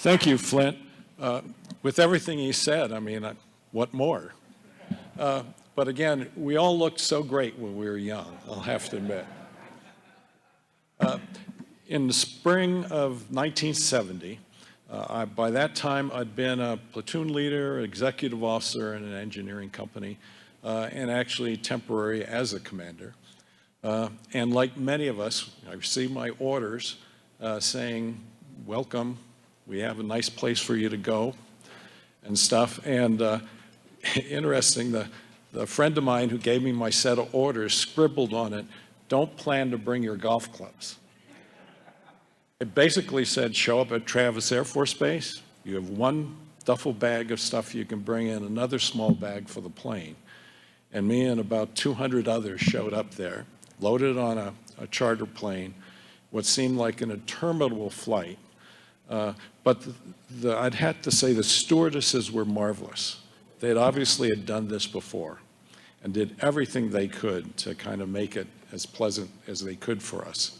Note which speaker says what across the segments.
Speaker 1: Thank you, Flint. With everything he said, I mean, what more? But again, we all looked so great when we were young, I'll have to admit. In the spring of 1970, by that time I'd been a platoon leader, executive officer in an engineering company, and actually temporary as a commander. And like many of us, I received my orders saying, welcome, we have a nice place for you to go and stuff. And interesting, the friend of mine who gave me my set of orders scribbled on it, don't plan to bring your golf clubs. It basically said, show up at Travis Air Force Base, you have one duffel bag of stuff you can bring in, another small bag for the plane. And me and about 200 others showed up there, loaded on a charter plane, what seemed like an interminable flight. But I'd have to say the stewardesses were marvelous. They'd obviously had done this before and did everything they could to kind of make it as pleasant as they could for us.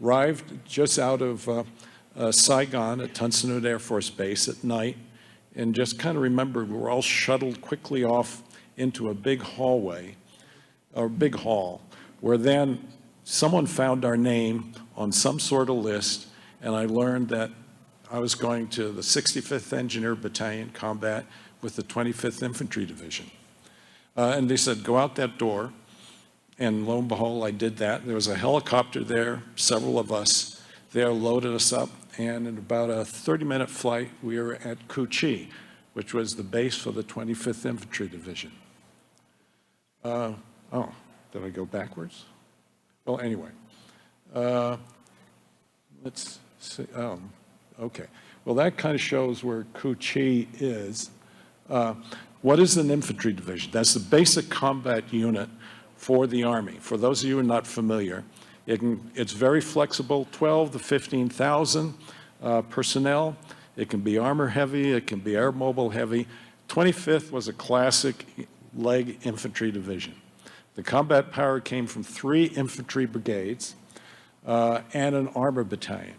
Speaker 1: Arrived just out of Saigon at Tan Son Nhut Air Force Base at night, and just kind of remembered we were all shuttled quickly off into a big hallway, or big hall, where then someone found our name on some sort of list, and I learned that I was going to the 65th Engineer Battalion combat with the 25th Infantry Division. And they said, go out that door. And lo and behold, I did that. There was a helicopter there, several of us there loaded us up. And in about a 30-minute flight, we were at Cu Chi, which was the base for the 25th Infantry Division. Oh, did I go backwards? Well, anyway. Let's see. Okay. Well, that kind of shows where Cu Chi is. What is an infantry division? That's the basic combat unit for the Army. For those of you who are not familiar, it's very flexible, 12 to 15,000 personnel. It can be armor heavy, it can be air mobile heavy. 25th was a classic leg infantry division. The combat power came from 3 infantry brigades and an armor battalion.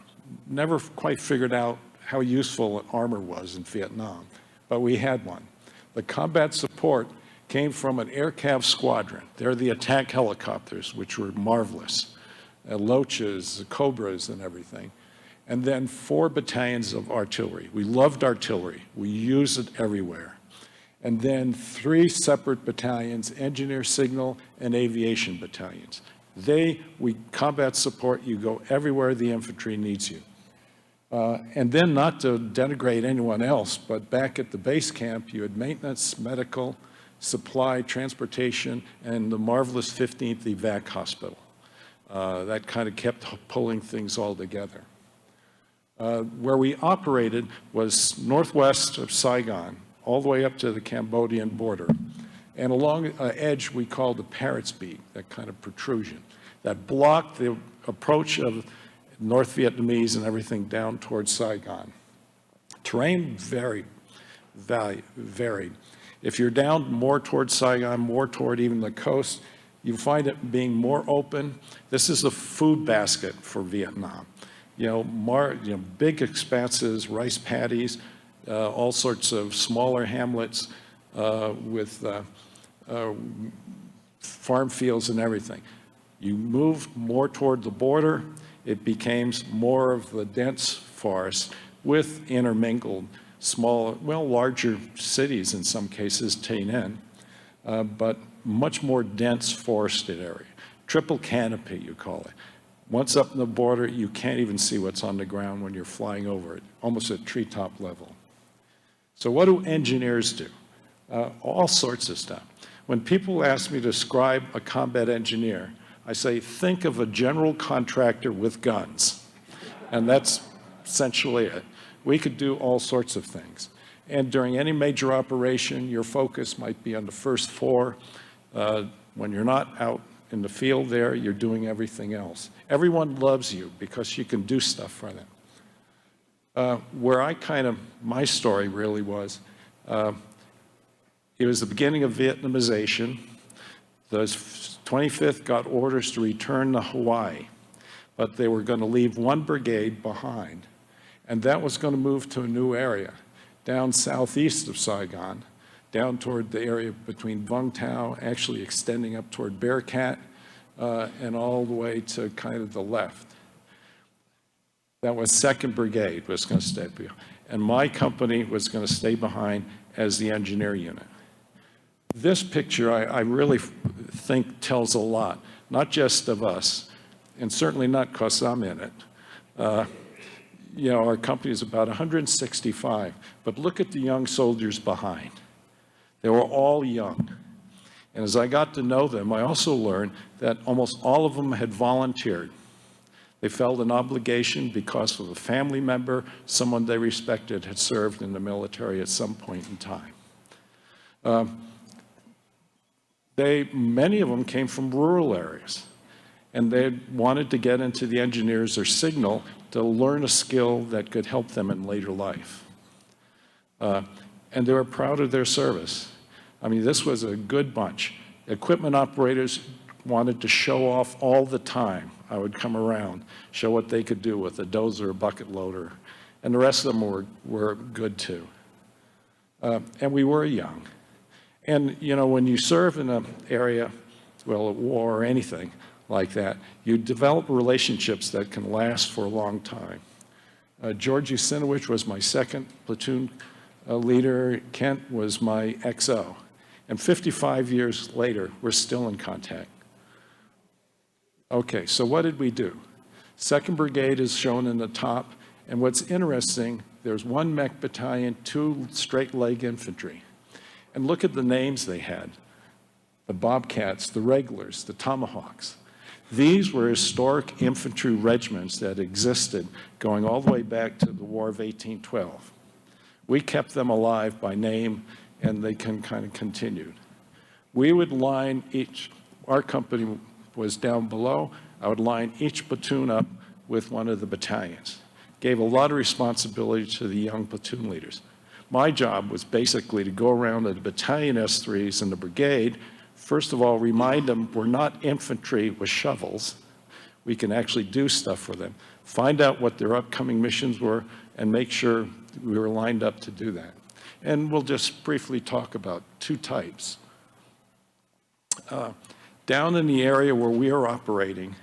Speaker 1: Never quite figured out how useful armor was in Vietnam, but we had one. The combat support came from an air cav squadron. They're the attack helicopters, which were marvelous. Loaches, Cobras, and everything. And then 4 battalions of artillery. We loved artillery. We used it everywhere. And then 3 separate battalions, engineer, signal, and aviation battalions. We combat support, you go everywhere the infantry needs you. And then, not to denigrate anyone else, but back at the base camp, you had maintenance, medical, supply, transportation, and the marvelous 15th Evac Hospital. That kind of kept pulling things all together. Where we operated was northwest of Saigon, all the way up to the Cambodian border. And along an edge we called the Parrot's Beak, that kind of protrusion, that blocked the approach of North Vietnamese and everything down towards Saigon. Terrain varied. If you're down more towards Saigon, more toward even the coast, you find it being more open. This is the food basket for Vietnam. Big expanses, rice paddies, all sorts of smaller hamlets with farm fields and everything. You move more toward the border, it became more of the dense forest with intermingled larger cities in some cases, Tay Ninh, but much more dense forested area. Triple canopy, you call it. Once up in the border, you can't even see what's on the ground when you're flying over it, almost at treetop level. So what do engineers do? All sorts of stuff. When people ask me to describe a combat engineer, I say, think of a general contractor with guns. And that's essentially it. We could do all sorts of things. And during any major operation, your focus might be on the first 4. When you're not out in the field there, you're doing everything else. Everyone loves you because you can do stuff for them. Where my story really was, it was the beginning of Vietnamization. The 25th got orders to return to Hawaii, but they were going to leave 1 brigade behind. And that was going to move to a new area, down southeast of Saigon, down toward the area between Vung Tau, actually extending up toward Bearcat, and all the way to kind of the left. That was 2nd Brigade was going to stay behind. And my company was going to stay behind as the engineer unit. This picture, I really think tells a lot, not just of us, and certainly not because I'm in it. You know, our company is about 165, but look at the young soldiers behind. They were all young. And as I got to know them, I also learned that almost all of them had volunteered. They felt an obligation because of a family member, someone they respected had served in the military at some point in time. Many of them came from rural areas, and they wanted to get into the engineers or signal to learn a skill that could help them in later life. And they were proud of their service. I mean, this was a good bunch. Equipment operators wanted to show off all the time. I would come around, show what they could do with a dozer, a bucket loader, and the rest of them were good too. And we were young. And you know, when you serve in an area, well, a war or anything like that, you develop relationships that can last for a long time. George Usinowich was my 2nd platoon leader. Kent was my XO. And 55 years later, we're still in contact. Okay, so what did we do? 2nd Brigade is shown in the top, and what's interesting, there's 1 mech battalion, 2 straight leg infantry. And look at the names they had. The Bobcats, the Regulars, the Tomahawks. These were historic infantry regiments that existed going all the way back to the War of 1812. We kept them alive by name, and they kind of continued. We would line our company was down below. I would line each platoon up with one of the battalions. Gave a lot of responsibility to the young platoon leaders. My job was basically to go around to the battalion S3s and the brigade. First of all, remind them we're not infantry with shovels. We can actually do stuff for them. Find out what their upcoming missions were and make sure we were lined up to do that. And we'll just briefly talk about 2 types. Down in the area where we are operating,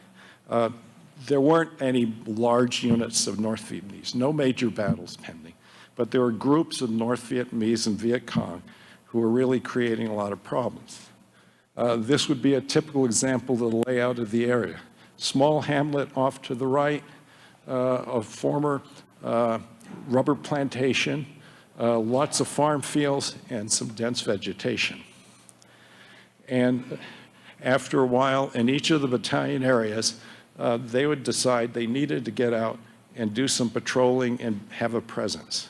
Speaker 1: there weren't any large units of North Vietnamese, no major battles pending, but there were groups of North Vietnamese and Viet Cong who were really creating a lot of problems. This would be a typical example of the layout of the area. Small hamlet off to the right, a former rubber plantation, lots of farm fields, and some dense vegetation. And after a while, in each of the battalion areas, they would decide they needed to get out and do some patrolling and have a presence.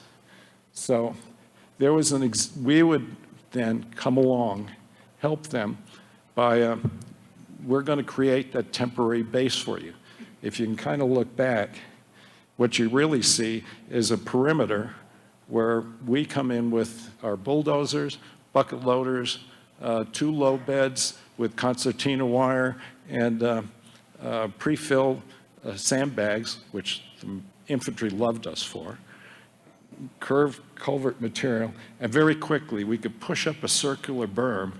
Speaker 1: So there was we would then come along, help them by, we're going to create that temporary base for you. If you can kind of look back, what you really see is a perimeter where we come in with our bulldozers, bucket loaders, 2 low beds with concertina wire and pre-filled sandbags, which the infantry loved us for, curved culvert material, and very quickly we could push up a circular berm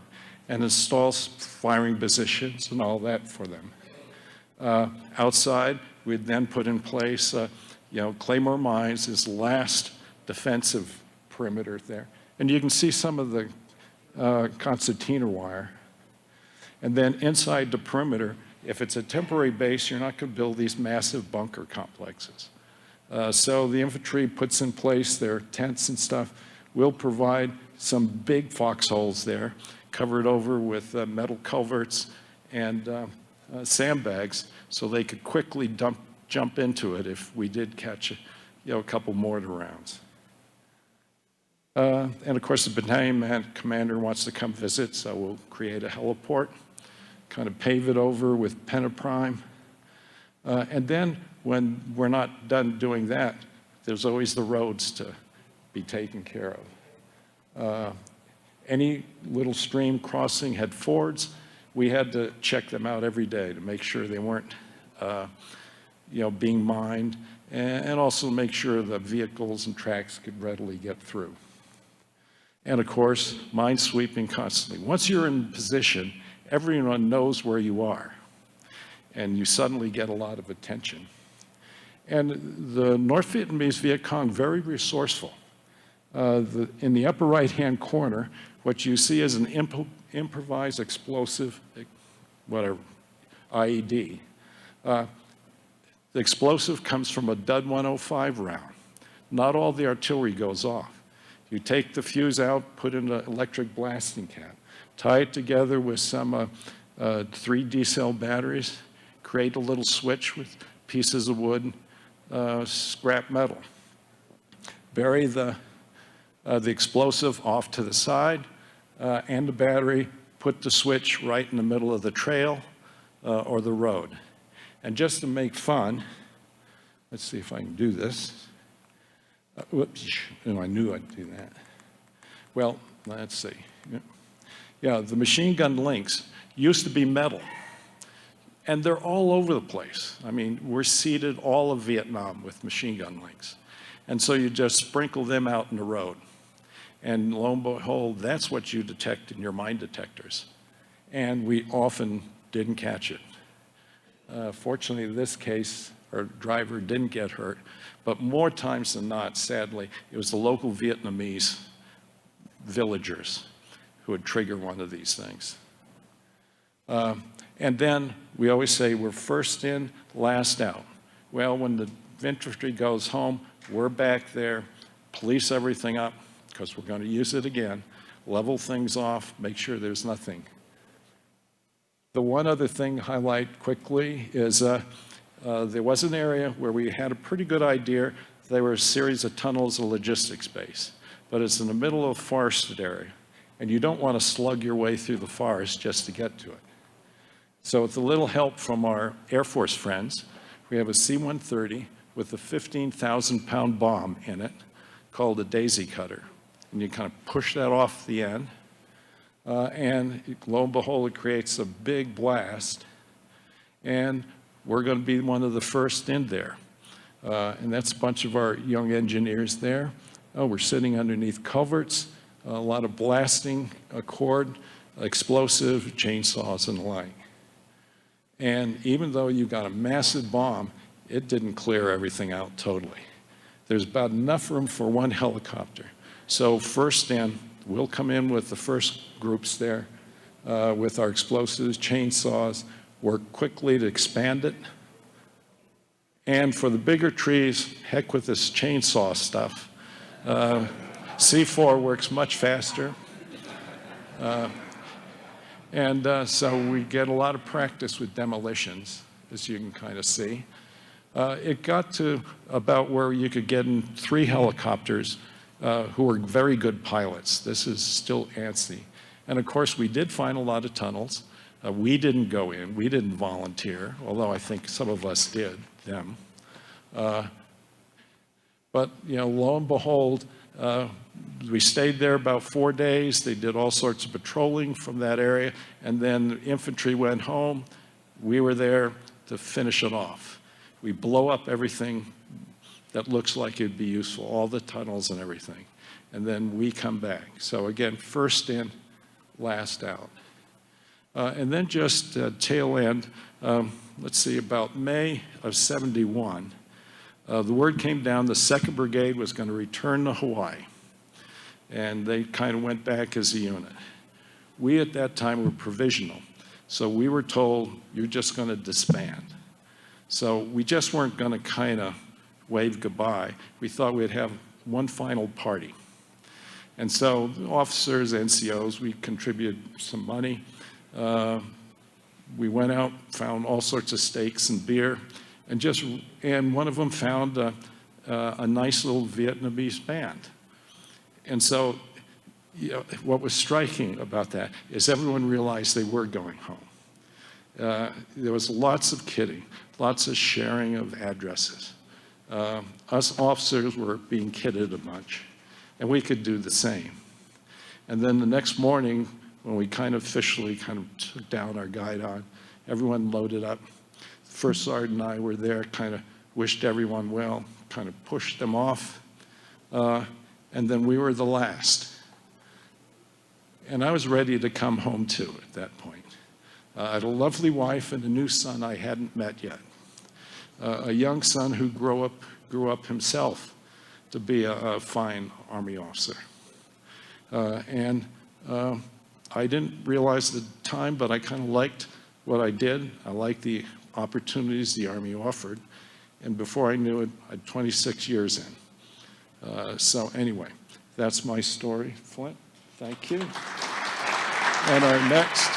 Speaker 1: and install firing positions and all that for them. Outside, we'd then put in place, Claymore Mines, this last defensive perimeter there. And you can see some of the concertina wire. And then inside the perimeter, if it's a temporary base, you're not going to build these massive bunker complexes. So the infantry puts in place their tents and stuff. We'll provide some big foxholes there, covered over with metal culverts and sandbags, so they could quickly jump into it if we did catch a couple mortar rounds. And of course, the battalion commander wants to come visit, so we'll create a heliport, kind of pave it over with Pentaprime. And then when we're not done doing that, there's always the roads to be taken care of. Any little stream crossing had fords. We had to check them out every day to make sure they weren't being mined, and also make sure that vehicles and tracks could readily get through. And of course, mine sweeping constantly. Once you're in position, everyone knows where you are, and you suddenly get a lot of attention. And the North Vietnamese Viet Cong, very resourceful. In the upper right-hand corner, what you see is an improvised explosive, whatever, IED. The explosive comes from a Dud 105 round. Not all the artillery goes off. You take the fuse out, put in an electric blasting cap, tie it together with some 3 D-cell batteries, create a little switch with pieces of wood, scrap metal. Bury the explosive off to the side and the battery, put the switch right in the middle of the trail or the road. And just to make fun, let's see if I can do this. Whoops, I knew I'd do that. Well, let's see. Yeah, the machine gun links used to be metal, and they're all over the place. I mean, we're seeded all of Vietnam with machine gun links. And so you just sprinkle them out in the road. And lo and behold, that's what you detect in your mine detectors. And we often didn't catch it. Fortunately, in this case, our driver didn't get hurt, but more times than not, sadly, it was the local Vietnamese villagers who would trigger one of these things. And then we always say we're first in, last out. Well, when the infantry goes home, we're back there, police everything up, because we're going to use it again, level things off, make sure there's nothing. The one other thing to highlight quickly is there was an area where we had a pretty good idea. There were a series of tunnels and logistics base, but it's in the middle of a forested area, and you don't want to slug your way through the forest just to get to it. So with a little help from our Air Force friends, we have a C-130 with a 15,000-pound bomb in it called a daisy cutter. And you kind of push that off the end, and lo and behold, it creates a big blast, and we're going to be one of the first in there. And that's a bunch of our young engineers there. We're sitting underneath culverts, a lot of blasting, cord, explosive, chainsaws, and the like. And even though you've got a massive bomb, it didn't clear everything out totally. There's about enough room for one helicopter. So first in, we'll come in with the first groups there with our explosives, chainsaws, work quickly to expand it. And for the bigger trees, heck with this chainsaw stuff. C4 works much faster. So we get a lot of practice with demolitions, as you can kind of see. It got to about where you could get in 3 helicopters who were very good pilots. This is still ANSI. And of course, we did find a lot of tunnels. We didn't go in, we didn't volunteer, although I think some of us did, them. But lo and behold, we stayed there about 4 days. They did all sorts of patrolling from that area, and then the infantry went home. We were there to finish it off. We blow up everything that looks like it'd be useful, all the tunnels and everything. And then we come back. So again, first in, last out. And then just tail end, let's see, about May of '71, the word came down the 2nd Brigade was going to return to Hawaii. And they kind of went back as a unit. We at that time were provisional. So we were told, you're just going to disband. So we just weren't going to kind of wave goodbye. We thought we'd have one final party. And so officers, NCOs, we contributed some money. We went out, found all sorts of steaks and beer, and one of them found a nice little Vietnamese band. And so what was striking about that is everyone realized they were going home. There was lots of kidding, lots of sharing of addresses. Us officers were being kidded a bunch, and we could do the same. And then the next morning, when we officially took down our guidon, everyone loaded up. The First Sergeant and I were there, kind of wished everyone well, kind of pushed them off, and then we were the last. And I was ready to come home too at that point. I had a lovely wife and a new son I hadn't met yet. A young son who grew up himself to be a fine Army officer. And I didn't realize at the time, but I kind of liked what I did. I liked the opportunities the Army offered. And before I knew it, I'm 26 years in. So anyway, that's my story. Flint, thank you. And our next